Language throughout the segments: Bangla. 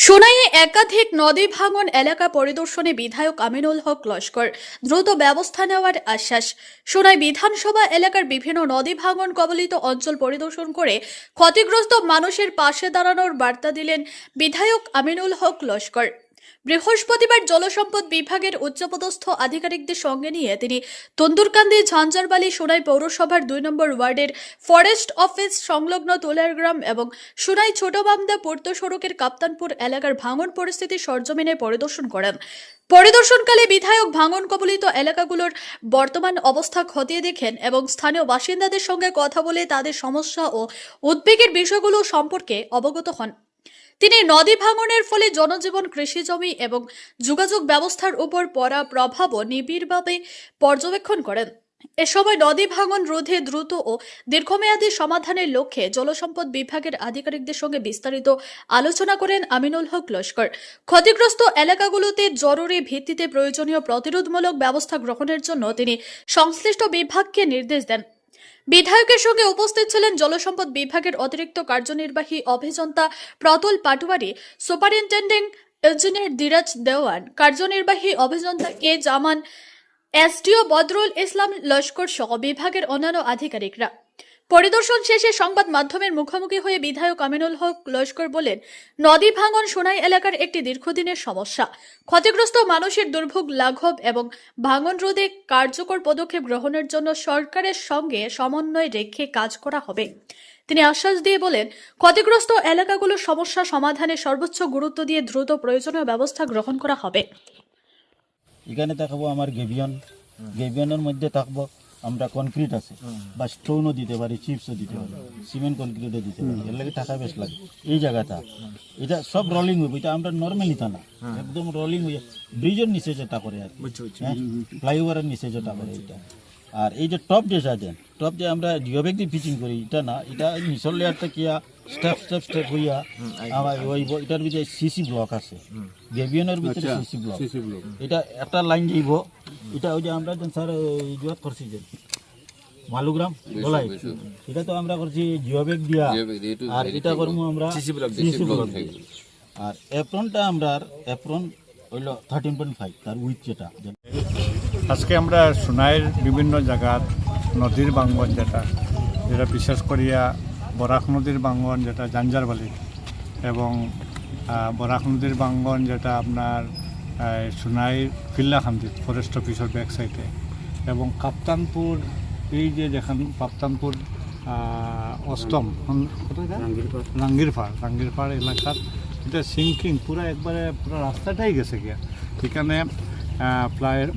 সোনাইয়ে একাধিক নদী ভাঙন এলাকা পরিদর্শনে বিধায়ক আমিনুল হক লস্কর দ্রুত ব্যবস্থা নেওয়ার আশ্বাস। সোনাই বিধানসভা এলাকার বিভিন্ন নদী ভাঙন কবলিত অঞ্চল পরিদর্শন করে ক্ষতিগ্রস্ত মানুষের পাশে দাঁড়ানোর বার্তা দিলেন বিধায়ক আমিনুল হক লস্কর। বৃহস্পতিবার জলসম্পদ বিভাগের উচ্চপদস্থ আধিকারিকদের সঙ্গে নিয়ে তিনি তন্দুরকান্দি ঝাঞ্ঝারবালি সোনাই পৌরসভার 2 নম্বর ওয়ার্ডের ফরেস্ট অফিস সংলগ্ন তোলারগ্রাম এবং সোনাই ছোট বামদা পূর্ত সড়কের কাপ্তানপুর এলাকার ভাঙন পরিস্থিতি সরজমিনে পরিদর্শন করেন। পরিদর্শনকালে বিধায়ক ভাঙন কবলিত এলাকাগুলোর বর্তমান অবস্থা খতিয়ে দেখেন এবং স্থানীয় বাসিন্দাদের সঙ্গে কথা বলে তাদের সমস্যা ও উদ্বেগের বিষয়গুলো সম্পর্কে অবগত হন। তিনি নদী ভাঙনের ফলে জনজীবন, কৃষিজমি এবং যোগাযোগ ব্যবস্থার উপর পড়া প্রভাবও নিবিড়ভাবে পর্যবেক্ষণ করেন। এ সময় নদী ভাঙন রোধে দ্রুত ও দীর্ঘমেয়াদী সমাধানের লক্ষ্যে জলসম্পদ বিভাগের আধিকারিকদের সঙ্গে বিস্তারিত আলোচনা করেন আমিনুল হক লস্কর। ক্ষতিগ্রস্ত এলাকাগুলোতে জরুরি ভিত্তিতে প্রয়োজনীয় প্রতিরোধমূলক ব্যবস্থা গ্রহণের জন্য তিনি সংশ্লিষ্ট বিভাগকে নির্দেশ দেন। বিধায়কের সঙ্গে উপস্থিত ছিলেন জলসম্পদ বিভাগের অতিরিক্ত কার্যনির্বাহী অভিযন্তা প্রতুল পাটুয়ারি, সুপারিনটেন্ডিং ইঞ্জিনিয়ার ধীরাজ দেওয়ান, কার্যনির্বাহী অভিযন্তা কে জামান, এসডিও বদরুল ইসলাম লস্কর সহ বিভাগের অন্যান্য আধিকারিকরা। পরিদর্শন শেষে সংবাদ মাধ্যমের মুখোমুখি হয়ে বিধায়ক আমিনুল হক লস্কর বলেন, নদী ভাঙন সোনাই এলাকার একটি দীর্ঘদিনের সমস্যা। ক্ষতিগ্রস্ত মানুষের দুর্ভোগ লাঘব এবং ভাঙন রোধে কার্যকর পদক্ষেপ গ্রহণের জন্য সরকারের সঙ্গে সমন্বয় রেখে কাজ করা হবে। তিনি আশ্বাস দিয়ে বলেন, ক্ষতিগ্রস্ত এলাকাগুলোর সমস্যা সমাধানে সর্বোচ্চ গুরুত্ব দিয়ে দ্রুত প্রয়োজনীয় ব্যবস্থা গ্রহণ করা হবে। এখানে দেখাবো আমার গেবিয়নের মধ্যে থাকবো আমরা কনক্রিট আছে বা স্টোনও দিতে পারি, চিপসও দিতে পারি, সিমেন্ট কনক্রিটও দিতে পারি। এর লাগে টাকা বেশ লাগে। এই জায়গাটা এটা সব রোলিং হইব, এটা আমরা নর্মালি তা না, একদম রোলিং হয়ে ব্রিজের নিচে যেটা করে আর ফ্লাইওভারের নিচে যেটা করে এটা। আর এই যে টপ যে দেন, টপ যে আমরা জিওব্যাগ দিয়ে পিচিং করি, এটা না, এটা নিচল লেয়ারটা কিয়া স্টেপ হইয়া আমার ওই এটার ভিতরে সিসি ব্লক আছে, গেবিয়নের ভিতরে সিসি ব্লক। এটা একটা লাইন যাইব, এটা ওই যে আমরা স্যার জোয়াত করছি যে মালুগ্রাম বলাই, এটা তো আমরা করছি জিওব্যাগ দিয়া, আর এটা করবো আমরা সিসি ব্লক। আর এপ্রনটা আমরা এপ্রন হইল 13.5 তার উইথ যেটা। আজকে আমরা সোনাইয়ের বিভিন্ন জায়গার নদীর ভাঙ্গন যেটা বিশেষ করিয়া বরাক নদীর ভাঙ্গন যেটা ঝাঞ্ঝারবালি, এবং বরাক নদীর ভাঙ্গন যেটা আপনার সোনাইয়ের কিল্লাখান্দি ফরেস্ট অফিসের ব্যাক সাইডে, এবং কাপ্তানপুর, এই যে যেখান কাপ্তানপুর অষ্টম রাঙ্গিরপাড় এলাকার এটা সিঙ্কিং পুরা একবারে পুরো রাস্তাটাই গেছে গিয়া। এখানে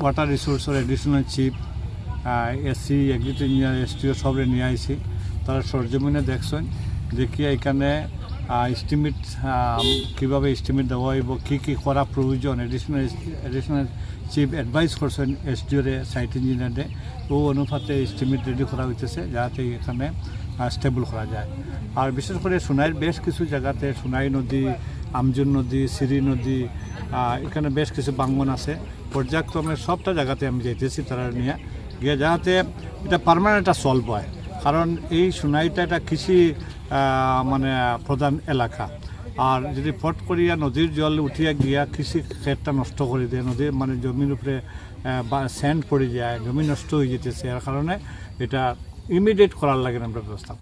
ওয়াটার রিসোর্সের additional chief, AC, agriculture engineer, STO সবরে নিয়ে আইসি। তারা সরজমিনে দেখছেন যে কি এখানে এস্টিমেট কীভাবে এস্টিমেট দেওয়া হইব, কী করা প্রয়োজন। এডিশনাল চিফ অ্যাডভাইস করছেন এসডিওরে, সাইট ইঞ্জিনিয়ারে, ও অনুপাতে এস্টিমেট রেডি করা হইতেছে যাতে এখানে স্টেবল করা যায়। আর বিশেষ করে সোনাইয়ের বেশ কিছু জায়গাতে সোনাই নদী, আমজুন নদী, সিরি নদী, এখানে বেশ কিছু ভাঙ্গন আছে। পর্যায়ক্রমে সবটা জায়গাতে আমি যাইতেছি তারা নিয়ে গিয়ে, যাতে এটা পার্মানেন্ট একটা সলভ হয়। কারণ এই সোনাইটা একটা কৃষি মানে প্রধান এলাকা, আর যদি ফট করিয়া নদীর জল উঠিয়া গিয়া কৃষি ক্ষেতটা নষ্ট করে দেয়, নদীর মানে জমির উপরে স্যান্ড পড়ে যায়, জমি নষ্ট হয়ে যেতেছে। এর কারণে এটা ইমিডিয়েট করার লাগে আমরা ব্যবস্থা।